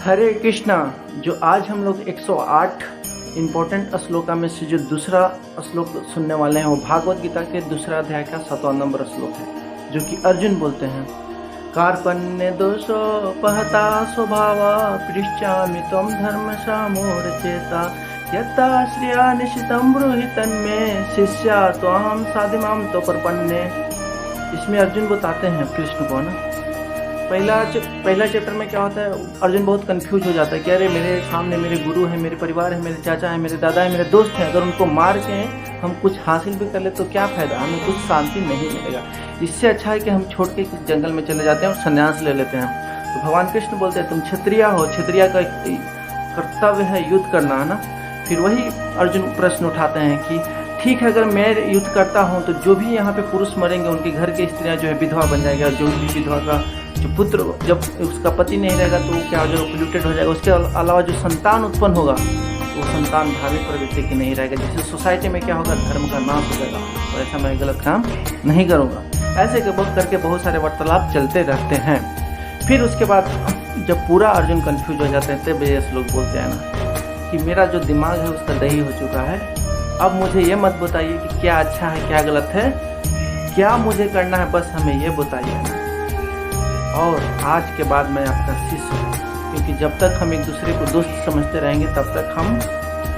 हरे कृष्णा। जो आज हम लोग 108 इम्पोर्टेंट श्लोका में से जो दूसरा श्लोक सुनने वाले हैं वो भागवत गीता के दूसरा अध्याय का 7वां नंबर श्लोक है, जो कि अर्जुन बोलते हैं। कार्पण्य दोषो पहता स्वभावा पृच्छामि त्वं धर्म सामूढचेता यत्ता श्रिया निशितं ब्रूहि तन्मे शिष्या त्वां साधिमां तो प्रपन्ने। इसमें अर्जुन बताते हैं कृष्ण को ना, पहला चैप्टर में क्या होता है, अर्जुन बहुत कंफ्यूज हो जाता है कि अरे मेरे सामने मेरे गुरु है, मेरे परिवार है, मेरे चाचा है, मेरे दादा है, मेरे दोस्त हैं, अगर उनको मार के हम कुछ हासिल भी कर ले तो क्या फ़ायदा, हमें कुछ शांति नहीं मिलेगा। इससे अच्छा है कि हम छोड़ के जंगल में चले जाते हैं और संन्यास ले लेते हैं। तो भगवान कृष्ण बोलते हैं तुम क्षत्रिय हो, क्षत्रिय का कर्तव्य है युद्ध करना, है ना। फिर वही अर्जुन प्रश्न उठाते हैं कि ठीक है, अगर मैं युद्ध करता हूँ तो जो भी यहाँ पे पुरुष मरेंगे उनके घर की स्त्रियाँ जो है विधवा बन जाएगी, और जो भी विधवा का जो पुत्र जब उसका पति नहीं रहेगा तो क्या हो जाएगा, पोल्यूटेड हो जाएगा। उसके अलावा जो संतान उत्पन्न होगा वो संतान धार्मिक प्रवृत्ति की नहीं रहेगा, जिससे सोसाइटी में क्या होगा, धर्म का नाश हो जाएगा। और ऐसा मैं गलत काम नहीं करूँगा। ऐसे करके बहुत सारे वार्तालाप चलते रहते हैं। फिर उसके बाद जब पूरा अर्जुन कन्फ्यूज हो जाते हैं तब ये लोग बोलते हैं ना कि मेरा जो दिमाग है उसका दही हो चुका है, अब मुझे ये मत बताइए कि क्या अच्छा है क्या गलत है, क्या मुझे करना है बस हमें ये बताइए ना। और आज के बाद मैं आपका शिष्य हूँ, क्योंकि जब तक हम एक दूसरे को दोस्त समझते रहेंगे तब तक हम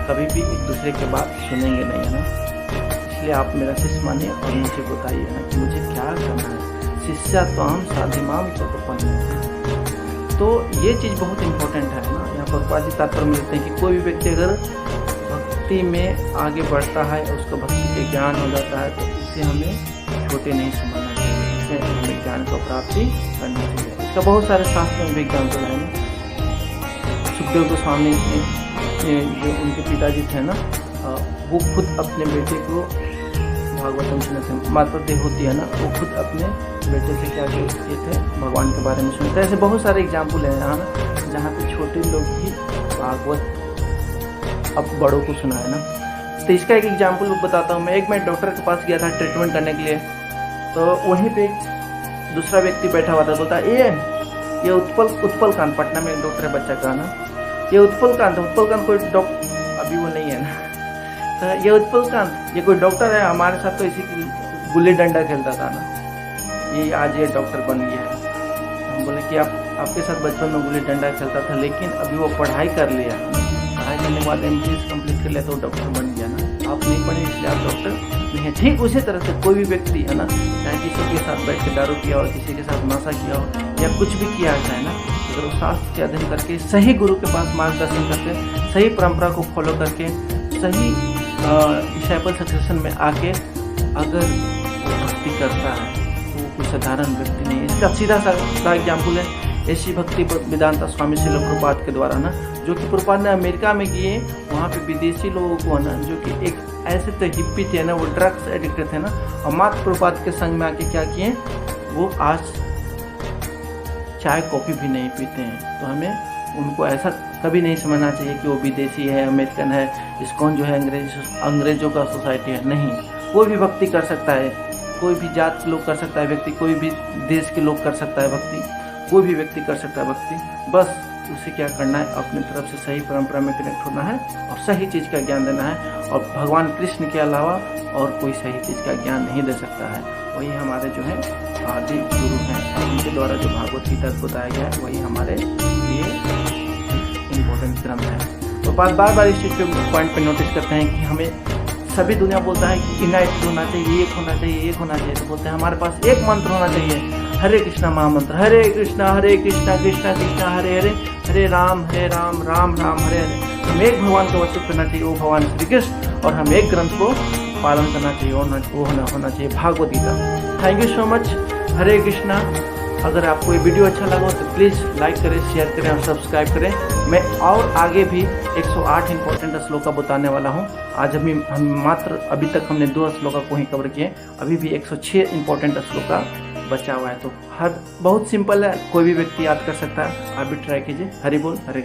कभी भी एक दूसरे की बात सुनेंगे नहीं, है ना। इसलिए आप मेरा शिष्य मानिए और मुझे बताइए ना कि मुझे क्या करना है। शिष्या तो हम साधिमाम तो प्रपन्न। तो ये चीज़ बहुत इम्पोर्टेंट है ना। यहाँ पर पाजी तात्पर्य मिलते हैं कि कोई भी व्यक्ति अगर भक्ति में आगे बढ़ता है और उसको भक्ति के ज्ञान हो जाता है तो इसे हमें छोटे नहीं समझना चाहिए, इसे हमें ज्ञान को प्राप्ति करना चाहिए। इसका बहुत सारे शास्त्रों में भी एग्जाम्पल है। सुखदेव गोस्वामी जो उनके पिताजी थे ना, वो खुद अपने बेटे को भागवतम सुनते, माता देव होती है ना, वो खुद अपने बेटे से क्या किए थे, भगवान के बारे में सुनते। ऐसे बहुत सारे एग्जाम्पल हैं यहाँ ना, जहाँ पे छोटे लोग भी भागवत अब बड़ों को सुना है ना। तो इसका एक एग्जाम्पल बताता हूँ। मैं डॉक्टर के पास गया था ट्रीटमेंट करने के लिए, तो वहीं पे दूसरा व्यक्ति बैठा हुआ था, बोलता ये उत्पल कांत, पटना में डॉक्टर है बच्चा का ना, ये उत्पल कांत कोई डॉक्टर अभी वो नहीं है ना, तो ये उत्पल कांत ये कोई डॉक्टर है, हमारे साथ तो इसी गुल्ली डंडा खेलता था ना, ये आज ये डॉक्टर बन गया है। हम बोले कि आपके साथ बचपन में गुल्ली डंडा खेलता था, लेकिन अभी वो पढ़ाई कर लिया, पढ़ाई करने के बाद MBBS कंप्लीट कर लिया तो डॉक्टर बन गया ना। आप नहीं पढ़े इसलिए आप डॉक्टर नहीं है। ठीक उसी तरह से कोई भी व्यक्ति है ना, चाहे किसी के साथ बैठ के दारू पिया हो, किसी के साथ नशा किया हो या कुछ भी किया है ना, अगर वो शास्त्र के अध्ययन करके सही गुरु के पास मार्गदर्शन करके सही परंपरा को फॉलो करके सही डिसाइपल सक्सेशन में आके अगर वो भक्ति करता है तो वो कोई साधारण व्यक्ति नहीं है। इसका सीधा सा एग्जाम्पल है ऐसी भक्ति वेदांता स्वामी श्रील प्रभुपाद के द्वारा ना, जो कि प्रभुपाद ने अमेरिका में किए। वहाँ पे विदेशी लोगों को ना, जो कि एक ऐसे थे हिप्पी थे ना, वो ड्रग्स एडिक्टेड थे ना, और मात्र प्रभुपाद के संग में आके क्या किए, वो आज चाय कॉफ़ी भी नहीं पीते हैं। तो हमें उनको ऐसा कभी नहीं समझना चाहिए कि वो विदेशी है, अमेरिकन है, इस्कॉन जो है अंग्रेजों का सोसाइटी है। नहीं, कोई भी भक्ति कर सकता है, कोई भी जात के लोग कर सकता है भक्ति, कोई भी देश के लोग कर सकता है भक्ति, कोई भी व्यक्ति कर सकता है भक्ति। बस उसे क्या करना है, अपनी तरफ से सही परंपरा में कनेक्ट होना है और सही चीज़ का ज्ञान देना है। और भगवान कृष्ण के अलावा और कोई सही चीज़ का ज्ञान नहीं दे सकता है। वही हमारे जो है आदि गुरु हैं, उनके द्वारा जो भागवत गीता बताया गया है वही हमारे लिए इम्पोर्टेंट ग्रंथ है। तो बार बार इस चीज़ पे पॉइंट पे नोटिस करते हैं कि हमें सभी दुनिया बोलता है कि यूनाइटेड होना चाहिए, एक होना चाहिए, एक होना चाहिए। तो बोलते हैं हमारे पास एक मंत्र होना चाहिए, हरे कृष्णा महामंत्र, हरे कृष्णा कृष्णा कृष्णा हरे हरे, हरे राम राम राम हरे हरे। हम एक भगवान को वर्शिप करना चाहिए, वो भगवान श्री कृष्ण, और हम एक ग्रंथ को पालन करना चाहिए, वो होना चाहिए Bhagavad Gita. Thank you so much. Hare Krishna. अगर आपको ये वीडियो अच्छा लगा तो प्लीज़ लाइक करें, शेयर करें और सब्सक्राइब करें। मैं और आगे भी 108 इंपॉर्टेंट श्लोका बताने वाला हूँ। आज हम मात्र अभी तक हमने 2 श्लोका को ही कवर किए, अभी भी 106 इंपॉर्टेंट श्लोका बचा हुआ है। तो बहुत सिंपल है, कोई भी व्यक्ति याद कर सकता है। आप भी ट्राई कीजिए। हरि बोल, हरे कृष्ण।